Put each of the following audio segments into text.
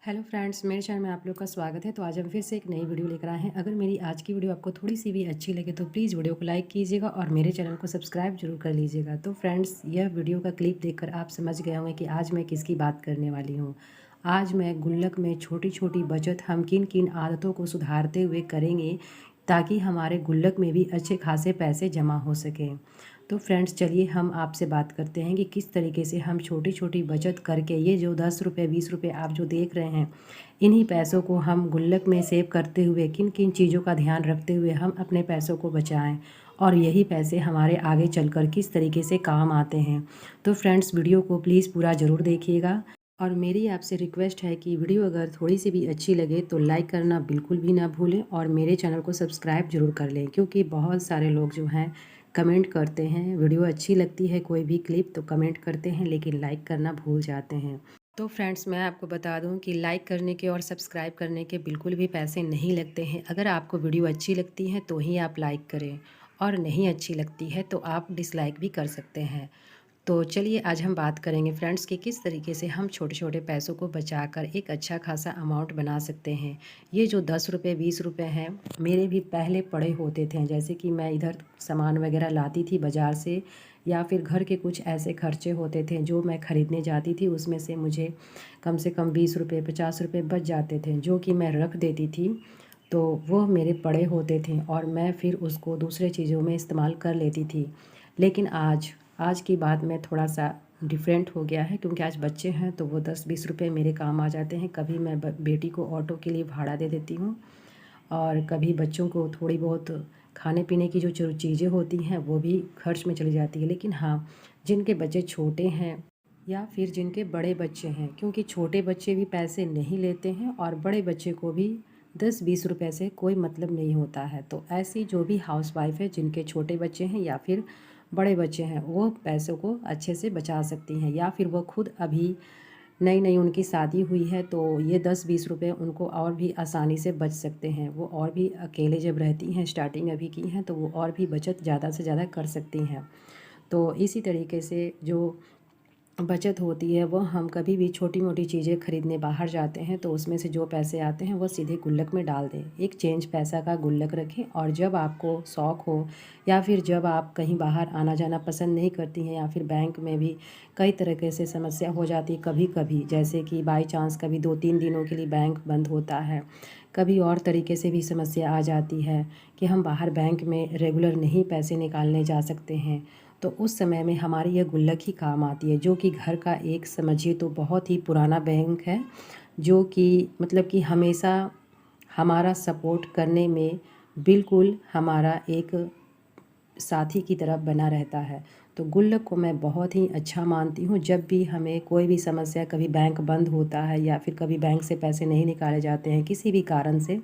Hello friends, मेरे channel में आप लोग का स्वागत है। तो आज हम फिर से एक नई वीडियो लेकर आए हैं। अगर मेरी आज की वीडियो आपको थोड़ी सी भी अच्छी लगे तो प्लीज़ वीडियो को लाइक कीजिएगा और मेरे चैनल को सब्सक्राइब जरूर कर लीजिएगा। तो फ्रेंड्स, यह वीडियो का क्लिप देखकर आप समझ गए होंगे कि आज मैं किसकी बात करने वाली हूँ। आज मैं गुल्लक में छोटी छोटी बचत हम किन किन आदतों को सुधारते हुए करेंगे ताकि हमारे गुल्लक में भी अच्छे खासे पैसे जमा हो सकें। तो फ्रेंड्स, चलिए हम आपसे बात करते हैं कि किस तरीके से हम छोटी छोटी बचत करके ये जो 10 रुपये 20 रुपये आप जो देख रहे हैं, इन्हीं पैसों को हम गुल्लक में सेव करते हुए किन किन चीज़ों का ध्यान रखते हुए हम अपने पैसों को बचाएं और यही पैसे हमारे आगे चलकर किस तरीके से काम आते हैं। तो फ्रेंड्स, वीडियो को प्लीज़ पूरा ज़रूर देखिएगा और मेरी आपसे रिक्वेस्ट है कि वीडियो अगर थोड़ी सी भी अच्छी लगे तो लाइक करना बिल्कुल भी ना भूलें और मेरे चैनल को सब्सक्राइब ज़रूर कर लें, क्योंकि बहुत सारे लोग जो हैं कमेंट करते हैं, वीडियो अच्छी लगती है कोई भी क्लिप तो कमेंट करते हैं लेकिन लाइक करना भूल जाते हैं। तो फ्रेंड्स, मैं आपको बता दूं कि लाइक करने के और सब्सक्राइब करने के बिल्कुल भी पैसे नहीं लगते हैं। अगर आपको वीडियो अच्छी लगती है तो ही आप लाइक करें और नहीं अच्छी लगती है तो आप डिसलाइक भी कर सकते हैं। तो चलिए आज हम बात करेंगे फ्रेंड्स कि किस तरीके से हम छोटे छोटे पैसों को बचाकर एक अच्छा खासा अमाउंट बना सकते हैं। ये जो 10 रुपये 20 रुपये हैं, मेरे भी पहले पड़े होते थे। जैसे कि मैं इधर सामान वगैरह लाती थी बाज़ार से या फिर घर के कुछ ऐसे खर्चे होते थे जो मैं ख़रीदने जाती थी, उसमें से कम 20 रुपये 50 रुपये बच जाते थे जो कि मैं रख देती थी। तो वो मेरे पड़े होते थे और मैं फिर उसको दूसरे चीज़ों में इस्तेमाल कर लेती थी। लेकिन आज आज की बात में थोड़ा सा डिफरेंट हो गया है, क्योंकि आज बच्चे हैं तो वो 10-20 रुपये मेरे काम आ जाते हैं। कभी मैं बेटी को ऑटो के लिए भाड़ा दे देती हूँ और कभी बच्चों को थोड़ी बहुत खाने पीने की जो चीज़ें होती हैं वो भी खर्च में चली जाती है। लेकिन हाँ, जिनके बच्चे छोटे हैं या फिर जिनके बड़े बच्चे हैं, क्योंकि छोटे बच्चे भी पैसे नहीं लेते हैं और बड़े बच्चे को भी 10-20 रुपये से कोई मतलब नहीं होता है। तो ऐसी जो भी हाउसवाइफ है जिनके छोटे बच्चे हैं या फिर बड़े बच्चे हैं, वो पैसों को अच्छे से बचा सकती हैं। या फिर वो खुद अभी नई नई उनकी शादी हुई है तो ये 10-20 रुपये उनको और भी आसानी से बच सकते हैं। वो और भी अकेले जब रहती हैं, स्टार्टिंग अभी की हैं, तो वो और भी बचत ज़्यादा से ज़्यादा कर सकती हैं। तो इसी तरीके से जो बचत होती है वो हम कभी भी छोटी मोटी चीज़ें खरीदने बाहर जाते हैं तो उसमें से जो पैसे आते हैं वो सीधे गुल्लक में डाल दें। एक चेंज पैसा का गुल्लक रखें और जब आपको शौक़ हो या फिर जब आप कहीं बाहर आना जाना पसंद नहीं करती हैं या फिर बैंक में भी कई तरीके से समस्या हो जाती है कभी कभी, जैसे कि बाई चांस कभी 2-3 दिनों के लिए बैंक बंद होता है, कभी और तरीके से भी समस्या आ जाती है कि हम बाहर बैंक में रेगुलर नहीं पैसे निकालने जा सकते हैं। तो उस समय में हमारी यह गुल्लक ही काम आती है, जो कि घर का एक समझिए तो बहुत ही पुराना बैंक है, जो कि मतलब कि हमेशा हमारा सपोर्ट करने में बिल्कुल हमारा एक साथी की तरह बना रहता है। तो गुल्लक को मैं बहुत ही अच्छा मानती हूँ। जब भी हमें कोई भी समस्या, कभी बैंक बंद होता है या फिर कभी बैंक से पैसे नहीं निकाले जाते हैं किसी भी कारण से,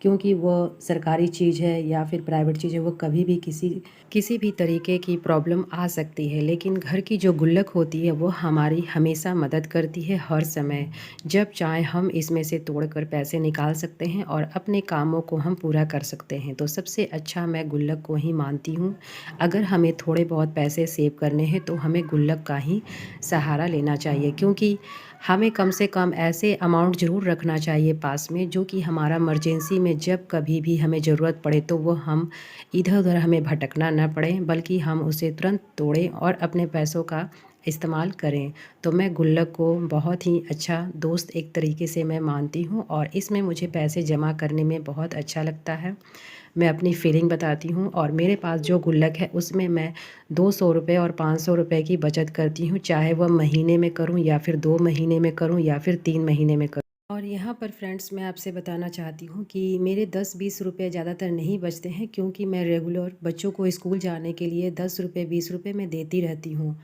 क्योंकि वो सरकारी चीज़ है या फिर प्राइवेट चीज़ है, वो कभी भी किसी किसी भी तरीके की प्रॉब्लम आ सकती है। लेकिन घर की जो गुल्लक होती है वो हमारी हमेशा मदद करती है हर समय। जब चाहे हम इसमें से तोड़कर पैसे निकाल सकते हैं और अपने कामों को हम पूरा कर सकते हैं। तो सबसे अच्छा मैं गुल्लक को ही मानती हूँ। अगर हमें थोड़े बहुत पैसे सेव करने हैं तो हमें गुल्लक का ही सहारा लेना चाहिए, क्योंकि हमें कम से कम ऐसे अमाउंट ज़रूर रखना चाहिए पास में जो कि हमारा इमरजेंसी में जब कभी भी हमें ज़रूरत पड़े तो वो हम इधर उधर हमें भटकना ना पड़े, बल्कि हम उसे तुरंत तोड़ें और अपने पैसों का इस्तेमाल करें। तो मैं गुल्लक को बहुत ही अच्छा दोस्त एक तरीके से मैं मानती हूँ और इसमें मुझे पैसे जमा करने में बहुत अच्छा लगता है। मैं अपनी फीलिंग बताती हूँ और मेरे पास जो गुल्लक है उसमें मैं 200 रुपये और 500 रुपये की बचत करती हूँ, चाहे वह महीने में करूँ या फिर 2 महीने में करूँ या फिर 3 महीने में करूँ। और यहाँ पर फ्रेंड्स, मैं आपसे बताना चाहती हूँ कि मेरे 10-20 रुपये ज़्यादातर नहीं बचते हैं, क्योंकि मैं रेगुलर बच्चों को स्कूल जाने के लिए 10 रुपये 20 रुपये मैं देती रहती हूँ।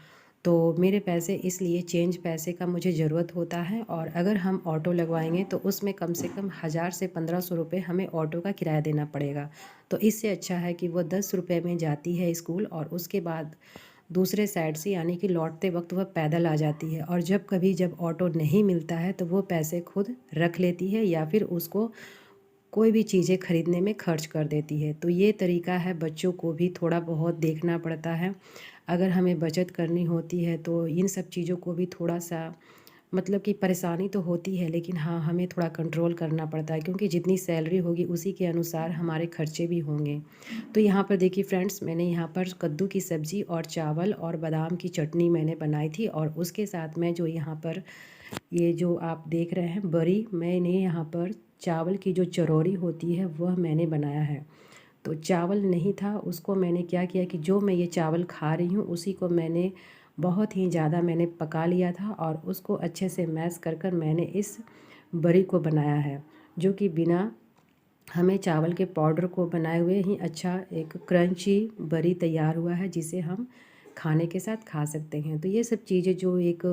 तो मेरे पैसे इसलिए चेंज पैसे का मुझे ज़रूरत होता है और अगर हम ऑटो लगवाएंगे तो उसमें कम से कम 1000 से 1500 रुपये हमें ऑटो का किराया देना पड़ेगा। तो इससे अच्छा है कि वो 10 रुपये में जाती है स्कूल और उसके बाद दूसरे साइड से यानी कि लौटते वक्त वह पैदल आ जाती है और जब ऑटो नहीं मिलता है तो वो पैसे खुद रख लेती है या फिर उसको कोई भी चीज़ें खरीदने में खर्च कर देती है। तो ये तरीका है, बच्चों को भी थोड़ा बहुत देखना पड़ता है। अगर हमें बचत करनी होती है तो इन सब चीज़ों को भी थोड़ा सा मतलब कि परेशानी तो होती है, लेकिन हाँ, हमें थोड़ा कंट्रोल करना पड़ता है, क्योंकि जितनी सैलरी होगी उसी के अनुसार हमारे खर्चे भी होंगे। तो यहाँ पर देखिए फ्रेंड्स, मैंने यहाँ पर कद्दू की सब्ज़ी और चावल और बादाम की चटनी मैंने बनाई थी, और उसके साथ में जो यहाँ पर ये जो आप देख रहे हैं बड़ी, मैंने यहाँ पर चावल की जो चरौरी होती है वह मैंने बनाया है। तो चावल नहीं था, उसको मैंने क्या किया कि जो मैं ये चावल खा रही हूँ उसी को मैंने बहुत ही ज़्यादा मैंने पका लिया था, और उसको अच्छे से मैश कर कर मैंने इस बड़ी को बनाया है, जो कि बिना हमें चावल के पाउडर को बनाए हुए ही अच्छा एक क्रंची बड़ी तैयार हुआ है, जिसे हम खाने के साथ खा सकते हैं। तो ये सब चीज़ें जो एक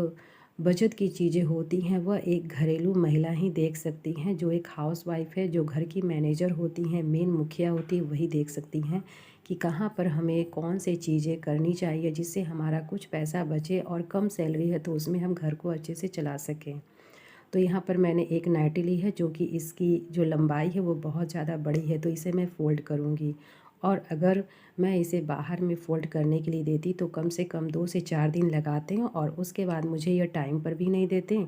बचत की चीज़ें होती हैं वह एक घरेलू महिला ही देख सकती हैं, जो एक हाउसवाइफ है, जो घर की मैनेजर होती हैं, मेन मुखिया होती है, वही देख सकती हैं कि कहाँ पर हमें कौन सी चीज़ें करनी चाहिए जिससे हमारा कुछ पैसा बचे, और कम सैलरी है तो उसमें हम घर को अच्छे से चला सकें। तो यहाँ पर मैंने एक नाइटी ली है, जो कि इसकी जो लंबाई है वो बहुत ज़्यादा बड़ी है, तो इसे मैं फ़ोल्ड करूँगी। और अगर मैं इसे बाहर में फ़ोल्ड करने के लिए देती तो कम से कम 2 से 4 दिन लगाते हैं, और उसके बाद मुझे ये टाइम पर भी नहीं देते।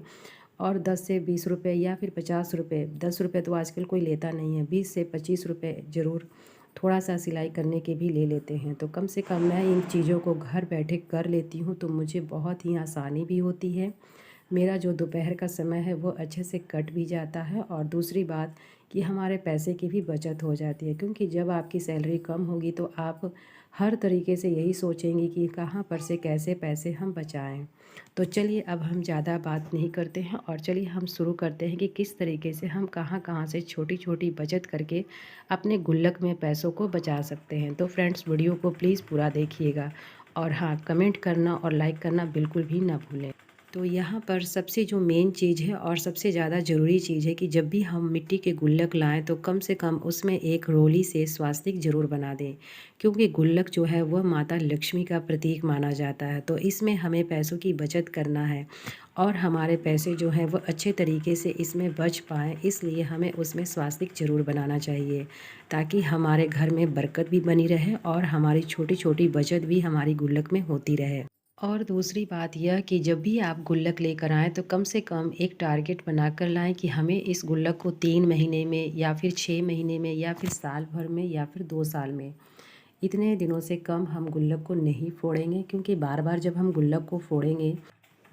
और 10 से 20 रुपये या फिर 50 रुपये, 10 रुपये तो आजकल कोई लेता नहीं है, 20 से 25 रुपये ज़रूर थोड़ा सा सिलाई करने के भी ले लेते हैं। तो कम से कम मैं इन चीज़ों को घर बैठे कर लेती हूँ, तो मुझे बहुत ही आसानी भी होती है। मेरा जो दोपहर का समय है वो अच्छे से कट भी जाता है, और दूसरी बात कि हमारे पैसे की भी बचत हो जाती है, क्योंकि जब आपकी सैलरी कम होगी तो आप हर तरीके से यही सोचेंगे कि कहाँ पर से कैसे पैसे हम बचाएं। तो चलिए अब हम ज़्यादा बात नहीं करते हैं, और चलिए हम शुरू करते हैं कि किस तरीके से हम कहाँ कहाँ से छोटी छोटी बचत करके अपने गुल्लक में पैसों को बचा सकते हैं। तो फ्रेंड्स, वीडियो को प्लीज़ पूरा देखिएगा, और हाँ, कमेंट करना और लाइक करना बिल्कुल भी ना भूलें। तो यहाँ पर सबसे जो मेन चीज़ है और सबसे ज़्यादा ज़रूरी चीज़ है कि जब भी हम मिट्टी के गुल्लक लाएं तो कम से कम उसमें एक रोली से स्वास्तिक ज़रूर बना दें, क्योंकि गुल्लक जो है वह माता लक्ष्मी का प्रतीक माना जाता है। तो इसमें हमें पैसों की बचत करना है, और हमारे पैसे जो हैं वह अच्छे तरीके से इसमें बच पाएँ, इसलिए हमें उसमें स्वास्तिक ज़रूर बनाना चाहिए, ताकि हमारे घर में बरकत भी बनी रहे और हमारी छोटी छोटी बचत भी हमारी गुल्लक में होती रहे। और दूसरी बात यह कि जब भी आप गुल्लक लेकर आएँ तो कम से कम एक टारगेट बनाकर लाएँ कि हमें इस गुल्लक को 3 महीने में या फिर 6 महीने में या फिर साल भर में या फिर 2 साल में, इतने दिनों से कम हम गुल्लक को नहीं फोड़ेंगे, क्योंकि बार बार जब हम गुल्लक को फोड़ेंगे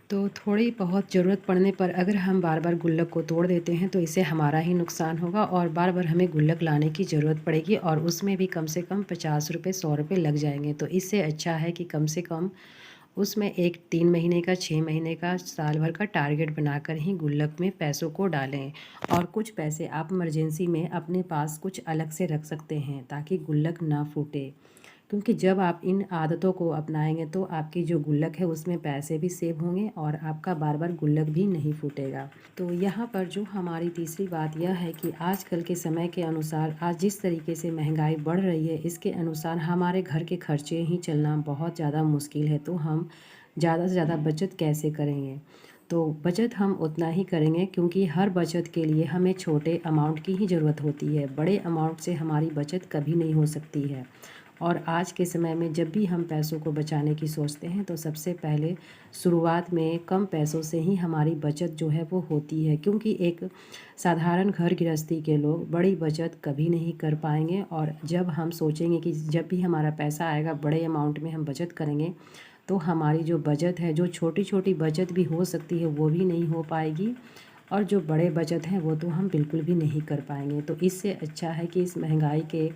तो थोड़ी बहुत ज़रूरत पड़ने पर अगर हम बार बार गुल्लक को तोड़ देते हैं तो इससे हमारा ही नुकसान होगा, और बार बार हमें गुल्लक लाने की ज़रूरत पड़ेगी, और उसमें भी कम से कम 50 रुपये 100 रुपये लग जाएंगे। तो इससे अच्छा है कि कम से कम उसमें एक 3 महीने का, 6 महीने का, साल भर का टारगेट बनाकर ही गुल्लक में पैसों को डालें। और कुछ पैसे आप इमरजेंसी में अपने पास कुछ अलग से रख सकते हैं, ताकि गुल्लक ना फूटे, क्योंकि जब आप इन आदतों को अपनाएंगे तो आपकी जो गुल्लक है उसमें पैसे भी सेव होंगे, और आपका बार बार गुल्लक भी नहीं फूटेगा। तो यहाँ पर जो हमारी तीसरी बात यह है कि आजकल के समय के अनुसार, आज जिस तरीके से महंगाई बढ़ रही है, इसके अनुसार हमारे घर के खर्चे ही चलना बहुत ज़्यादा मुश्किल है। तो हम ज़्यादा से ज़्यादा बचत कैसे करेंगे? तो बचत हम उतना ही करेंगे, क्योंकि हर बचत के लिए हमें छोटे अमाउंट की ही ज़रूरत होती है, बड़े अमाउंट से हमारी बचत कभी नहीं हो सकती है। और आज के समय में जब भी हम पैसों को बचाने की सोचते हैं तो सबसे पहले शुरुआत में कम पैसों से ही हमारी बचत जो है वो होती है, क्योंकि एक साधारण घर गृहस्थी के लोग बड़ी बचत कभी नहीं कर पाएंगे। और जब हम सोचेंगे कि जब भी हमारा पैसा आएगा बड़े अमाउंट में हम बचत करेंगे, तो हमारी जो बचत है, जो छोटी छोटी बचत भी हो सकती है, वो भी नहीं हो पाएगी, और जो बड़े बचत हैं वो तो हम बिल्कुल भी नहीं कर पाएंगे। तो इससे अच्छा है कि इस महंगाई के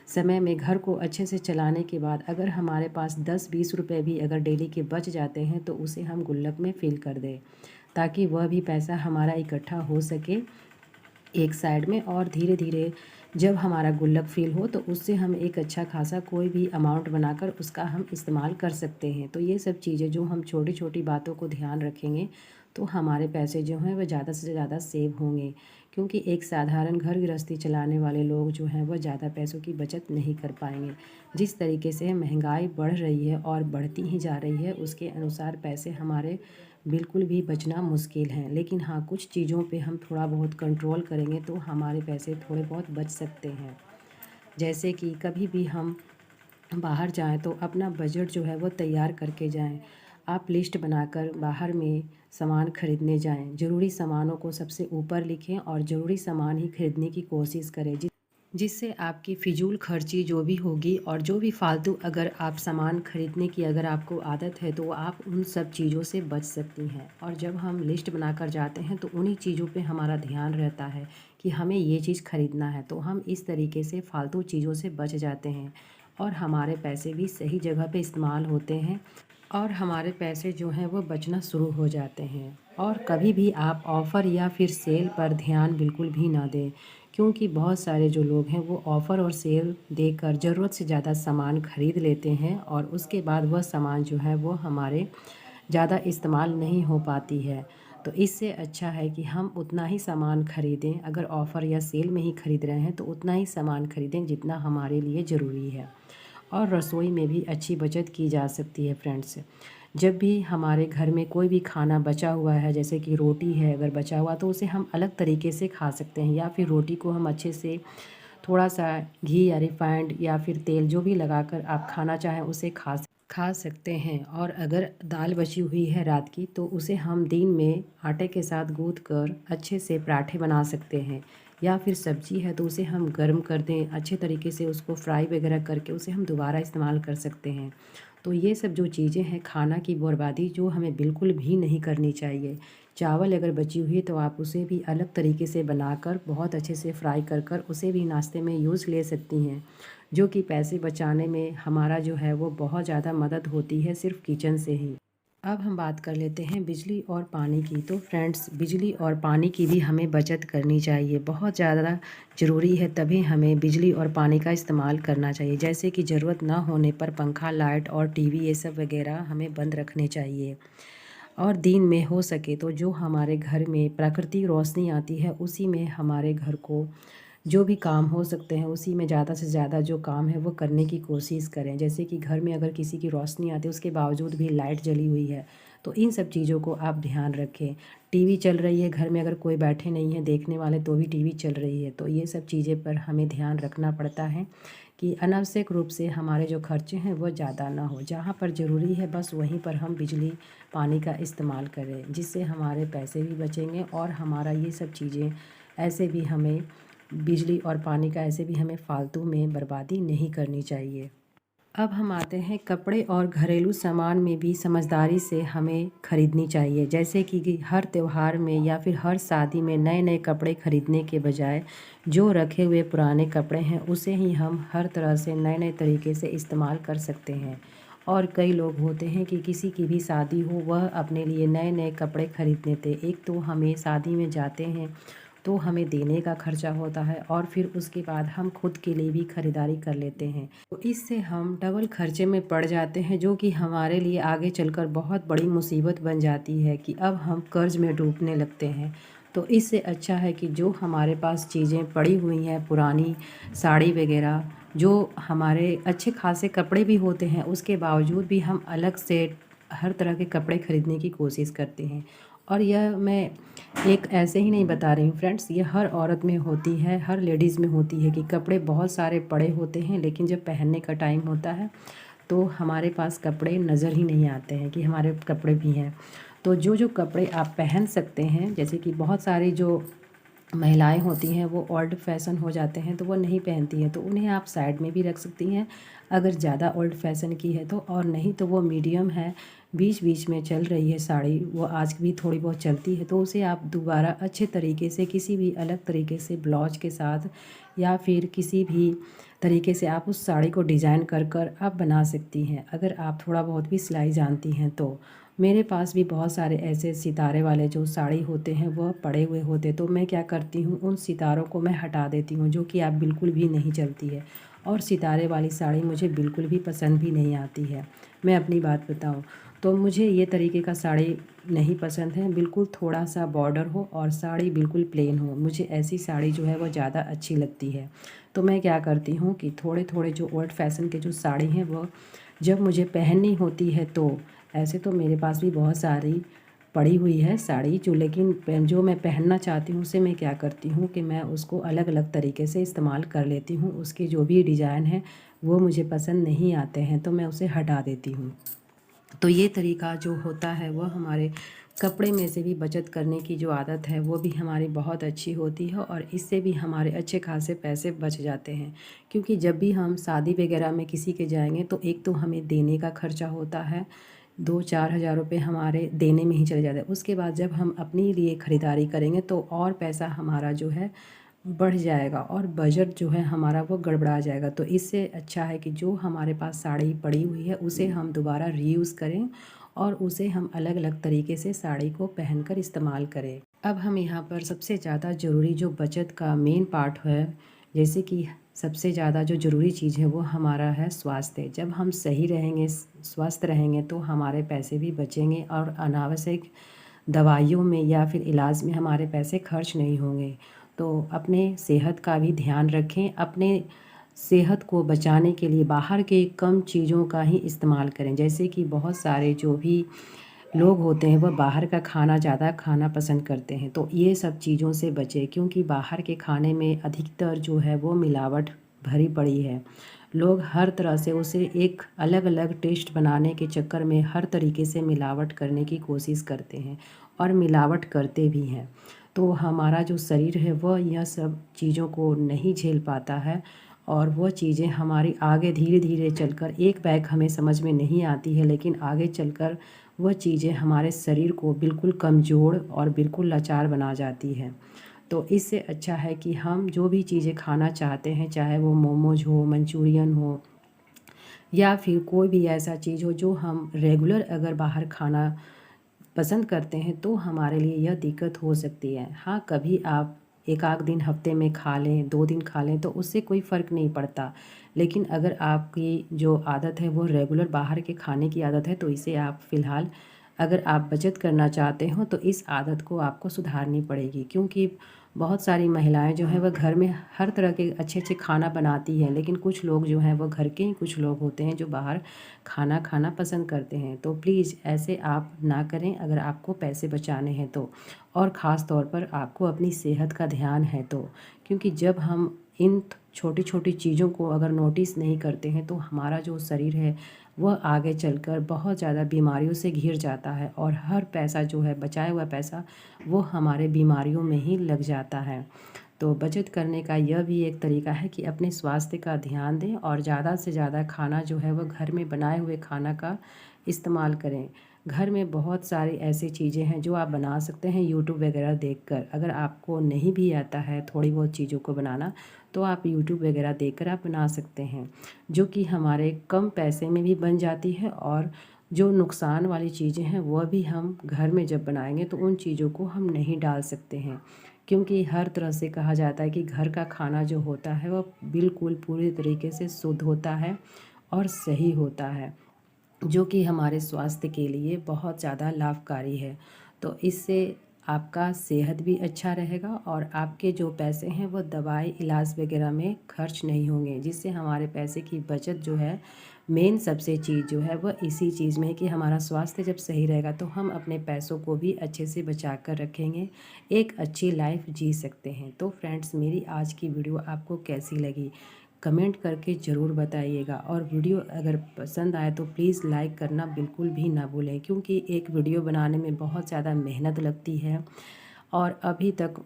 समय में घर को अच्छे से चलाने के बाद अगर हमारे पास 10-20 रुपए भी अगर डेली के बच जाते हैं तो उसे हम गुल्लक में फिल कर दें, ताकि वह भी पैसा हमारा इकट्ठा हो सके एक साइड में, और धीरे धीरे जब हमारा गुल्लक फिल हो तो उससे हम एक अच्छा खासा कोई भी अमाउंट बनाकर उसका हम इस्तेमाल कर सकते हैं। तो ये सब चीज़ें जो हम छोटी छोटी बातों को ध्यान रखेंगे तो हमारे पैसे जो हैं वह ज़्यादा से ज़्यादा सेव होंगे, क्योंकि एक साधारण घर गृहस्थी चलाने वाले लोग जो हैं वह ज़्यादा पैसों की बचत नहीं कर पाएंगे। जिस तरीके से महंगाई बढ़ रही है और बढ़ती ही जा रही है, उसके अनुसार पैसे हमारे बिल्कुल भी बचना मुश्किल है। लेकिन हाँ, कुछ चीज़ों पे हम थोड़ा बहुत कंट्रोल करेंगे तो हमारे पैसे थोड़े बहुत बच सकते हैं। जैसे कि कभी भी हम बाहर जाएँ तो अपना बजट जो है वो तैयार करके जाएँ। आप लिस्ट बनाकर बाहर में सामान खरीदने जाएं, ज़रूरी सामानों को सबसे ऊपर लिखें और ज़रूरी सामान ही खरीदने की कोशिश करें, जिससे आपकी फ़िजूल खर्ची जो भी होगी और जो भी फालतू अगर आप सामान खरीदने की अगर आपको आदत है तो आप उन सब चीज़ों से बच सकती हैं। और जब हम लिस्ट बनाकर जाते हैं तो उन्हीं चीज़ों पे हमारा ध्यान रहता है कि हमें ये चीज़ ख़रीदना है, तो हम इस तरीके से फालतू चीज़ों से बच जाते हैं और हमारे पैसे भी सही जगह पे इस्तेमाल होते हैं और हमारे पैसे जो हैं वो बचना शुरू हो जाते हैं। और कभी भी आप ऑफ़र या फिर सेल पर ध्यान बिल्कुल भी ना दें, क्योंकि बहुत सारे जो लोग हैं वो ऑफ़र और सेल देकर ज़रूरत से ज़्यादा सामान ख़रीद लेते हैं और उसके बाद वह सामान जो है वो हमारे ज़्यादा इस्तेमाल नहीं हो पाती है। तो इससे अच्छा है कि हम उतना ही सामान ख़रीदें, अगर ऑफ़र या सेल में ही ख़रीद रहे हैं तो उतना ही सामान ख़रीदें जितना हमारे लिए ज़रूरी है। और रसोई में भी अच्छी बचत की जा सकती है फ्रेंड्स। जब भी हमारे घर में कोई भी खाना बचा हुआ है, जैसे कि रोटी है अगर बचा हुआ, तो उसे हम अलग तरीके से खा सकते हैं, या फिर रोटी को हम अच्छे से थोड़ा सा घी या रिफाइंड या फिर तेल जो भी लगाकर आप खाना चाहें उसे खा सकते हैं। और अगर दाल बची हुई है रात की तो उसे हम दिन में आटे के साथ गूँथ कर अच्छे से पराठे बना सकते हैं, या फिर सब्ज़ी है तो उसे हम गर्म कर दें अच्छे तरीके से, उसको फ्राई वगैरह करके उसे हम दोबारा इस्तेमाल कर सकते हैं। तो ये सब जो चीज़ें हैं, खाना की बर्बादी जो हमें बिल्कुल भी नहीं करनी चाहिए। चावल अगर बची हुई तो आप उसे भी अलग तरीके से बनाकर बहुत अच्छे से फ्राई कर कर उसे भी नाश्ते में यूज़ ले सकती हैं, जो कि पैसे बचाने में हमारा जो है वो बहुत ज़्यादा मदद होती है सिर्फ़ किचन से ही। अब हम बात कर लेते हैं बिजली और पानी की। तो फ्रेंड्स, बिजली और पानी की भी हमें बचत करनी चाहिए, बहुत ज़्यादा ज़रूरी है, तभी हमें बिजली और पानी का इस्तेमाल करना चाहिए। जैसे कि ज़रूरत ना होने पर पंखा, लाइट और टीवी ये सब वगैरह हमें बंद रखने चाहिए। और दिन में हो सके तो जो हमारे घर में प्राकृतिक रोशनी आती है उसी में हमारे घर को जो भी काम हो सकते हैं उसी में ज़्यादा से ज़्यादा जो काम है वो करने की कोशिश करें। जैसे कि घर में अगर किसी की रोशनी आती है उसके बावजूद भी लाइट जली हुई है, तो इन सब चीज़ों को आप ध्यान रखें। टीवी चल रही है घर में, अगर कोई बैठे नहीं है देखने वाले तो भी टीवी चल रही है, तो ये सब चीज़ें पर हमें ध्यान रखना पड़ता है कि अनावश्यक रूप से हमारे जो खर्चे हैं वो ज़्यादा ना हो। जहाँ पर ज़रूरी है बस वहीं पर हम बिजली पानी का इस्तेमाल करें, जिससे हमारे पैसे भी बचेंगे और हमारा ये सब चीज़ें ऐसे भी हमें बिजली और पानी का ऐसे भी हमें फ़ालतू में बर्बादी नहीं करनी चाहिए। अब हम आते हैं कपड़े और घरेलू सामान में भी समझदारी से हमें ख़रीदनी चाहिए। जैसे कि हर त्योहार में या फिर हर शादी में नए नए कपड़े ख़रीदने के बजाय जो रखे हुए पुराने कपड़े हैं उसे ही हम हर तरह से नए नए तरीके से इस्तेमाल कर सकते हैं। और कई लोग होते हैं कि किसी की भी शादी हो वह अपने लिए नए नए कपड़े ख़रीद लेते। एक तो हमें शादी में जाते हैं तो हमें देने का खर्चा होता है और फिर उसके बाद हम खुद के लिए भी ख़रीदारी कर लेते हैं, तो इससे हम डबल खर्चे में पड़ जाते हैं, जो कि हमारे लिए आगे चलकर बहुत बड़ी मुसीबत बन जाती है कि अब हम कर्ज में डूबने लगते हैं। तो इससे अच्छा है कि जो हमारे पास चीज़ें पड़ी हुई हैं, पुरानी साड़ी वगैरह, जो हमारे अच्छे खासे कपड़े भी होते हैं उसके बावजूद भी हम अलग से हर तरह के कपड़े ख़रीदने की कोशिश करते हैं। और यह मैं एक ऐसे ही नहीं बता रही हूँ फ्रेंड्स, ये हर औरत में होती है, हर लेडीज़ में होती है कि कपड़े बहुत सारे पड़े होते हैं लेकिन जब पहनने का टाइम होता है तो हमारे पास कपड़े नज़र ही नहीं आते हैं कि हमारे कपड़े भी हैं। तो जो जो कपड़े आप पहन सकते हैं, जैसे कि बहुत सारी जो महिलाएं होती हैं वो ओल्ड फैशन हो जाते हैं तो वो नहीं पहनती हैं, तो उन्हें आप साइड में भी रख सकती हैं अगर ज़्यादा ओल्ड फैशन की है तो। और नहीं तो वो मीडियम है, बीच बीच में चल रही है साड़ी, वो आज भी थोड़ी बहुत चलती है, तो उसे आप दोबारा अच्छे तरीके से किसी भी अलग तरीके से ब्लाउज के साथ या फिर किसी भी तरीके से आप उस साड़ी को डिज़ाइन कर कर आप बना सकती हैं, अगर आप थोड़ा बहुत भी सिलाई जानती हैं तो। मेरे पास भी बहुत सारे ऐसे सितारे वाले जो साड़ी होते हैं वह पड़े हुए होते, तो मैं क्या करती हूँ उन सितारों को मैं हटा देती हूँ, जो कि आप बिल्कुल भी नहीं चलती है। और सितारे वाली साड़ी मुझे बिल्कुल भी पसंद भी नहीं आती है। मैं अपनी बात बताऊँ तो मुझे ये तरीके का साड़ी नहीं पसंद है, बिल्कुल थोड़ा सा बॉर्डर हो और साड़ी बिल्कुल प्लेन हो, मुझे ऐसी साड़ी जो है वो ज़्यादा अच्छी लगती है। तो मैं क्या करती हूँ कि थोड़े थोड़े जो ओल्ड फैशन के जो साड़ी हैं वो जब मुझे पहननी होती है, तो ऐसे तो मेरे पास भी बहुत सारी पड़ी हुई है साड़ी जो, लेकिन जो मैं पहनना चाहती हूँ उसे मैं क्या करती हूँ कि मैं उसको अलग अलग तरीके से इस्तेमाल कर लेती हूँ। उसके जो भी डिज़ाइन है वो मुझे पसंद नहीं आते हैं तो मैं उसे हटा देती हूँ। तो ये तरीका जो होता है वह हमारे कपड़े में से भी बचत करने की जो आदत है वो भी हमारी बहुत अच्छी होती है, और इससे भी हमारे अच्छे खासे पैसे बच जाते हैं। क्योंकि जब भी हम शादी वगैरह में किसी के जाएंगे तो एक तो हमें देने का खर्चा होता है, 2-4 हज़ार रुपये हमारे देने में ही चले जाते हैं। उसके बाद जब हम अपने लिए ख़रीदारी करेंगे तो और पैसा हमारा जो है बढ़ जाएगा, और बजट जो है हमारा वो गड़बड़ा जाएगा। तो इससे अच्छा है कि जो हमारे पास साड़ी पड़ी हुई है उसे हम दोबारा रीयूज़ करें, और उसे हम अलग अलग तरीके से साड़ी को पहनकर इस्तेमाल करें। अब हम यहाँ पर सबसे ज़्यादा ज़रूरी जो बचत का मेन पार्ट है, जैसे कि सबसे ज़्यादा जो ज़रूरी चीज़ है वो हमारा है स्वास्थ्य। जब हम सही रहेंगे, स्वस्थ रहेंगे, तो हमारे पैसे भी बचेंगे और अनावश्यक दवाइयों में या फिर इलाज में हमारे पैसे खर्च नहीं होंगे। तो अपने सेहत का भी ध्यान रखें। अपने सेहत को बचाने के लिए बाहर के कम चीज़ों का ही इस्तेमाल करें। जैसे कि बहुत सारे जो भी लोग होते हैं वह बाहर का खाना ज़्यादा खाना पसंद करते हैं, तो ये सब चीज़ों से बचें, क्योंकि बाहर के खाने में अधिकतर जो है वो मिलावट भरी पड़ी है। लोग हर तरह से उसे एक अलग अलग टेस्ट बनाने के चक्कर में हर तरीके से मिलावट करने की कोशिश करते हैं, और मिलावट करते भी हैं। तो हमारा जो शरीर है वह यह सब चीज़ों को नहीं झेल पाता है, और वह चीज़ें हमारी आगे धीरे धीरे चलकर एक बैग हमें समझ में नहीं आती है, लेकिन आगे चलकर वह चीज़ें हमारे शरीर को बिल्कुल कमज़ोर और बिल्कुल लाचार बना जाती है। तो इससे अच्छा है कि हम जो भी चीज़ें खाना चाहते हैं, चाहे वो मोमोज हो, मंचूरियन हो, या फिर कोई भी ऐसा चीज़ हो जो हम रेगुलर अगर बाहर खाना पसंद करते हैं, तो हमारे लिए यह दिक्कत हो सकती है। हाँ, कभी आप एक आध दिन हफ्ते में खा लें, 2 दिन खा लें, तो उससे कोई फ़र्क नहीं पड़ता। लेकिन अगर आपकी जो आदत है वो रेगुलर बाहर के खाने की आदत है, तो इसे आप फ़िलहाल, अगर आप बचत करना चाहते हो तो इस आदत को आपको सुधारनी पड़ेगी। क्योंकि बहुत सारी महिलाएं जो हैं वह घर में हर तरह के अच्छे अच्छे खाना बनाती हैं, लेकिन कुछ लोग जो हैं वो घर के ही कुछ लोग होते हैं जो बाहर खाना खाना पसंद करते हैं। तो प्लीज़ ऐसे आप ना करें अगर आपको पैसे बचाने हैं तो, और ख़ास तौर पर आपको अपनी सेहत का ध्यान है तो। क्योंकि जब हम इन छोटी छोटी चीज़ों को अगर नोटिस नहीं करते हैं तो हमारा जो शरीर है वह आगे चलकर बहुत ज़्यादा बीमारियों से घिर जाता है, और हर पैसा जो है, बचाया हुआ पैसा, वो हमारे बीमारियों में ही लग जाता है। तो बचत करने का यह भी एक तरीका है कि अपने स्वास्थ्य का ध्यान दें, और ज़्यादा से ज़्यादा खाना जो है वह घर में बनाए हुए खाना का इस्तेमाल करें। घर में बहुत सारी ऐसी चीज़ें हैं जो आप बना सकते हैं यूट्यूब वगैरह देखकर। अगर आपको नहीं भी आता है थोड़ी बहुत चीज़ों को बनाना, तो आप यूट्यूब वगैरह देखकर आप बना सकते हैं, जो कि हमारे कम पैसे में भी बन जाती है। और जो नुकसान वाली चीज़ें हैं वह भी हम घर में जब बनाएंगे तो उन चीज़ों को हम नहीं डाल सकते हैं। क्योंकि हर तरह से कहा जाता है कि घर का खाना जो होता है वह बिल्कुल पूरी तरीके से शुद्ध होता है और सही होता है, जो कि हमारे स्वास्थ्य के लिए बहुत ज़्यादा लाभकारी है। तो इससे आपका सेहत भी अच्छा रहेगा, और आपके जो पैसे हैं वो दवाई इलाज वगैरह में खर्च नहीं होंगे, जिससे हमारे पैसे की बचत जो है, मेन सबसे चीज़ जो है वह इसी चीज़ में है कि हमारा स्वास्थ्य जब सही रहेगा तो हम अपने पैसों को भी अच्छे से बचा कर रखेंगे, एक अच्छी लाइफ जी सकते हैं। तो फ्रेंड्स, मेरी आज की वीडियो आपको कैसी लगी कमेंट करके ज़रूर बताइएगा, और वीडियो अगर पसंद आए तो प्लीज़ लाइक करना बिल्कुल भी ना भूलें, क्योंकि एक वीडियो बनाने में बहुत ज़्यादा मेहनत लगती है। और अभी तक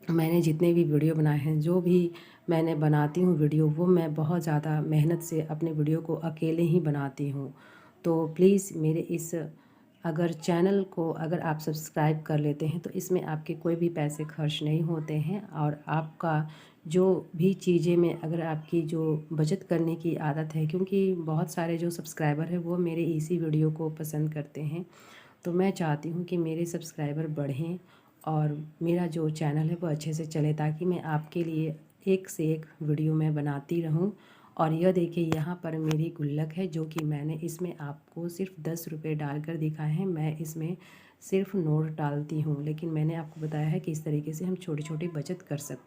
मैंने जितने भी वीडियो बनाए हैं, जो भी मैंने बनाती हूँ वीडियो, वो मैं बहुत ज़्यादा मेहनत से अपने वीडियो को अकेले ही बनाती हूँ। तो प्लीज़ मेरे इस अगर चैनल को अगर आप सब्सक्राइब कर लेते हैं तो इसमें आपके कोई भी पैसे खर्च नहीं होते हैं, और आपका जो भी चीज़ें में अगर आपकी जो बचत करने की आदत है, क्योंकि बहुत सारे जो सब्सक्राइबर हैं वो मेरे इसी वीडियो को पसंद करते हैं। तो मैं चाहती हूँ कि मेरे सब्सक्राइबर बढ़ें और मेरा जो चैनल है वो अच्छे से चले, ताकि मैं आपके लिए एक से एक वीडियो मैं बनाती रहूँ। और यह देखिए, यहाँ पर मेरी गुल्लक है, जो कि मैंने इसमें आपको सिर्फ 10 रुपये डालकर दिखाए हैं। मैं इसमें सिर्फ नोट डालती हूँ, लेकिन मैंने आपको बताया है कि इस तरीके से हम छोटी छोटी बचत कर सकते हैं।